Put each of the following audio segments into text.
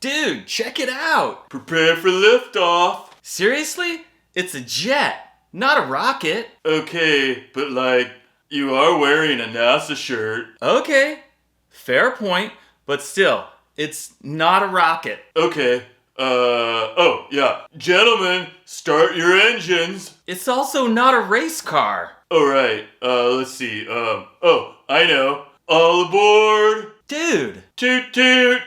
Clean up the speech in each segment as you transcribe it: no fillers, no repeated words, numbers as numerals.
Dude, check it out. Prepare for liftoff. Seriously? It's a jet, not a rocket. Okay, but you are wearing a NASA shirt. Okay, fair point, but still, it's not a rocket. Okay, oh, yeah. Gentlemen, start your engines. It's also not a race car. Alright, let's see, oh, I know. All aboard! Dude. Toot toot!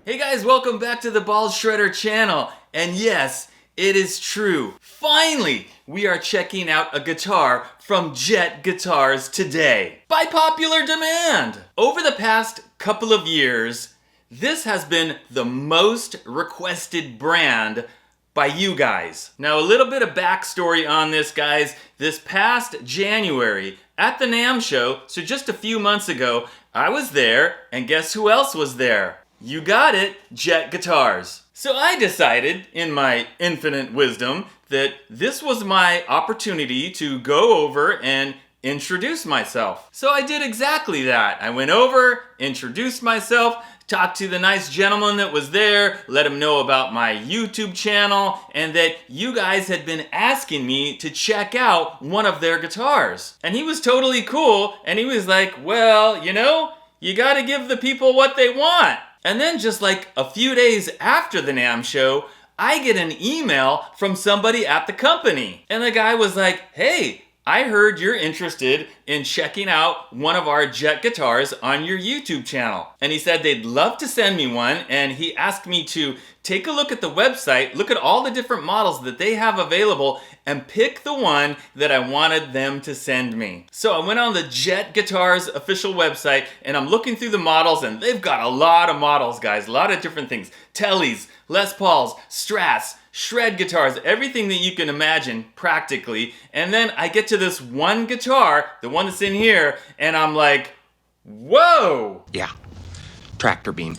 Hey guys, welcome back to the Ball Shredder channel. And yes, it is true. Finally, we are checking out a guitar from Jet Guitars today. By popular demand. Over the past couple of years, this has been the most requested brand by you guys. Now a little bit of backstory on this, guys. This past January at the NAMM show, so just a few months ago, I was there, and guess who else was there? You got it, Jet Guitars. So I decided, in my infinite wisdom, that this was my opportunity to go over and introduce myself. So I did exactly that. I went over, introduced myself, talked to the nice gentleman that was there, let him know about my YouTube channel, and that you guys had been asking me to check out one of their guitars. And he was totally cool, and he was like, well, you gotta give the people what they want. And then just like a few days after the NAMM show, I get an email from somebody at the company. And the guy was like, hey, I heard you're interested in checking out one of our Jet guitars on your YouTube channel. And he said they'd love to send me one, and he asked me to take a look at the website, look at all the different models that they have available, and pick the one that I wanted them to send me. So I went on the Jet Guitars official website, and I'm looking through the models, and they've got a lot of models, guys, a lot of different things. Tellys, Les Pauls, Strats, shred guitars, everything that you can imagine, practically. And then I get to this one guitar, the one that's in here, and I'm like, whoa! Yeah, tractor beam.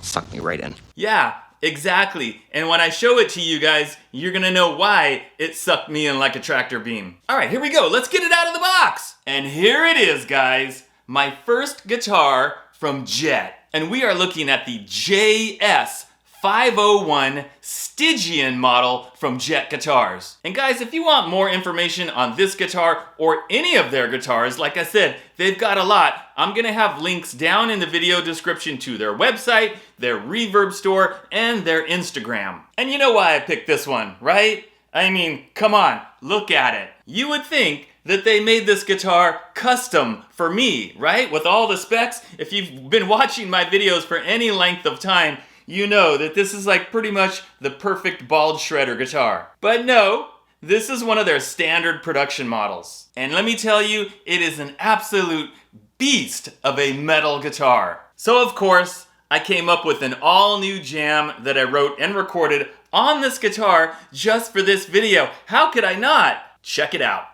Sucked me right in. Yeah, exactly. And when I show it to you guys, you're gonna know why it sucked me in like a tractor beam. All right, here we go. Let's get it out of the box. And here it is, guys. My first guitar from Jet. And we are looking at the JS-501 Stygian model from Jet Guitars. And guys, if you want more information on this guitar or any of their guitars, like I said, they've got a lot. I'm gonna have links down in the video description to their website, their Reverb store, and their Instagram. And you know why I picked this one, right? I mean, come on, look at it. You would think that they made this guitar custom for me, right? With all the specs. If you've been watching my videos for any length of time, you know that this is like pretty much the perfect bald shredder guitar. But no, this is one of their standard production models. And let me tell you, it is an absolute beast of a metal guitar. So of course, I came up with an all-new jam that I wrote and recorded on this guitar just for this video. How could I not? Check it out.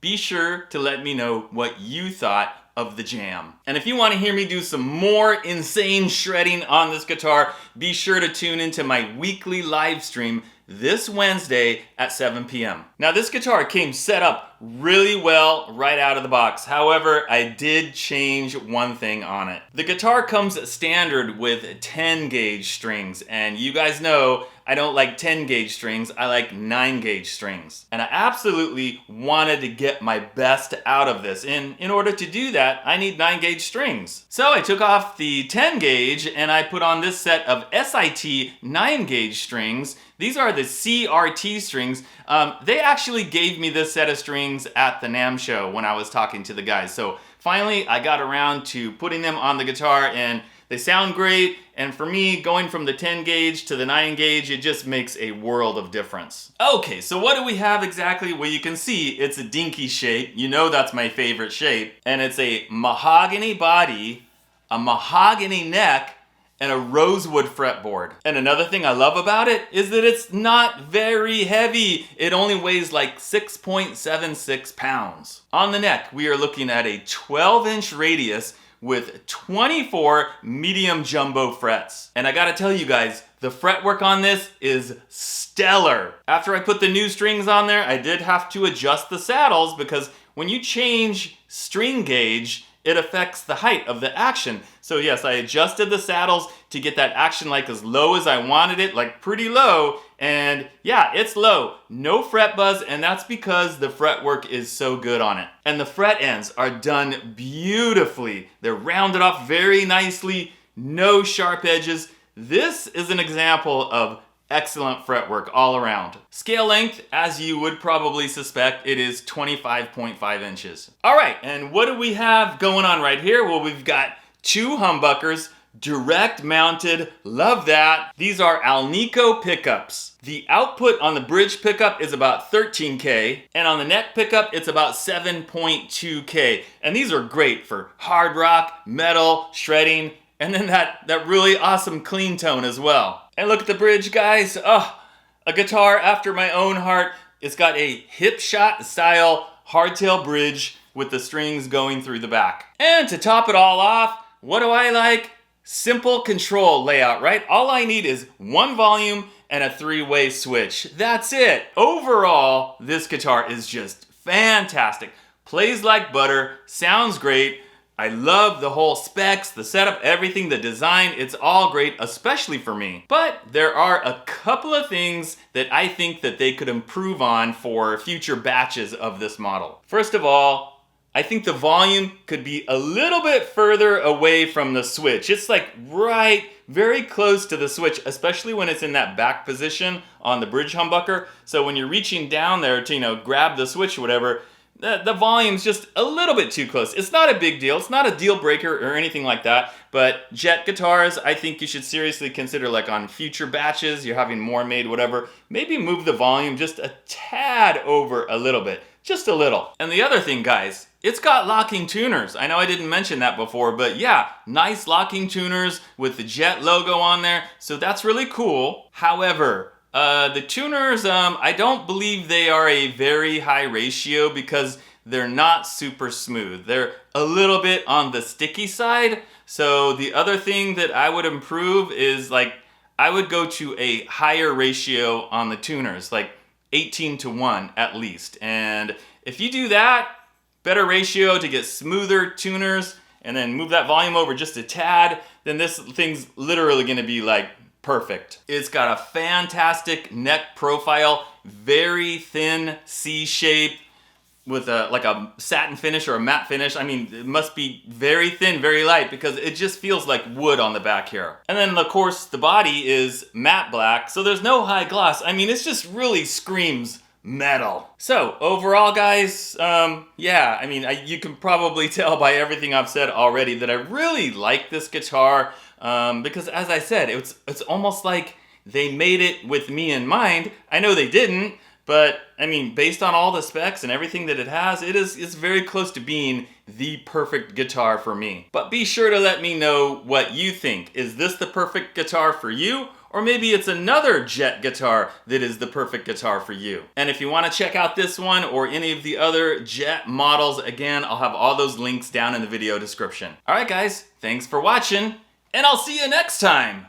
be sure to let me know what you thought of the jam. And if you want to hear me do some more insane shredding on this guitar, be sure to tune into my weekly live stream this Wednesday at 7 p.m. Now this guitar came set up really well right out of the box. However, I did change one thing on it. The guitar comes standard with 10 gauge strings, and you guys know I don't like 10 gauge strings, I like 9 gauge strings. And I absolutely wanted to get my best out of this. And in order to do that, I need 9 gauge strings. So I took off the 10 gauge and I put on this set of S.I.T 9 gauge strings. These are the CRT strings. They actually gave me this set of strings at the NAMM show when I was talking to the guys. So finally I got around to putting them on the guitar and they sound great, and for me, going from the 10 gauge to the 9 gauge, it just makes a world of difference. Okay, so what do we have exactly? Well, you can see it's a dinky shape. You know that's my favorite shape. And it's a mahogany body, a mahogany neck, and a rosewood fretboard. And another thing I love about it is that it's not very heavy. It only weighs like 6.76 pounds. On the neck, we are looking at a 12-inch radius with 24 medium jumbo frets. And I gotta tell you guys, the fretwork on this is stellar. After I put the new strings on there, I did have to adjust the saddles because when you change string gauge, it affects the height of the action. So yes, I adjusted the saddles to get that action like as low as I wanted it, like pretty low. And yeah, it's low, no fret buzz, and that's because the fretwork is so good on it. And the fret ends are done beautifully. They're rounded off very nicely, no sharp edges. This is an example of excellent fretwork all around. Scale length, as you would probably suspect, it is 25.5 inches. All right, and what do we have going on right here? Well, we've got 2 humbuckers, direct mounted, love that. These are Alnico pickups. The output on the bridge pickup is about 13K, and on the neck pickup, it's about 7.2K. And these are great for hard rock, metal, shredding, and then that really awesome clean tone as well. And look at the bridge, guys. Oh, a guitar after my own heart. It's got a hip shot style hardtail bridge with the strings going through the back. And to top it all off, what do I like? Simple control layout, right? All I need is 1 volume and a 3-way switch. That's it. Overall, this guitar is just fantastic. Plays like butter, sounds great. I love the whole specs, the setup, everything, the design. It's all great, especially for me. But there are a couple of things that I think that they could improve on for future batches of this model. First of all, I think the volume could be a little bit further away from the switch. It's like right, very close to the switch, especially when it's in that back position on the bridge humbucker. So when you're reaching down there to, grab the switch or whatever, the volume's just a little bit too close. It's not a big deal. It's not a deal breaker or anything like that. But Jet guitars, I think you should seriously consider, like on future batches, you're having more made, whatever, maybe move the volume just a tad over a little bit. Just a little. And the other thing, guys, it's got locking tuners. I know I didn't mention that before, but yeah, nice locking tuners with the Jet logo on there. So that's really cool. However, the tuners, I don't believe they are a very high ratio because they're not super smooth. They're a little bit on the sticky side. So the other thing that I would improve is I would go to a higher ratio on the tuners, like 18:1 at least. And if you do that, better ratio to get smoother tuners and then move that volume over just a tad, then this thing's literally gonna be perfect. It's got a fantastic neck profile, very thin C shape with a satin finish or a matte finish. I mean, it must be very thin, very light because it just feels like wood on the back here. And then of course the body is matte black, so there's no high gloss. I mean, it just really screams metal. So overall, guys, yeah, I mean, you can probably tell by everything I've said already that I really like this guitar because, as I said, it's almost like they made it with me in mind. I know they didn't, but I mean, based on all the specs and everything that it has, it's very close to being the perfect guitar for me. But be sure to let me know what you think. Is this the perfect guitar for you? Or maybe it's another Jet guitar that is the perfect guitar for you. And if you want to check out this one or any of the other Jet models, again, I'll have all those links down in the video description. Alright guys, thanks for watching, and I'll see you next time!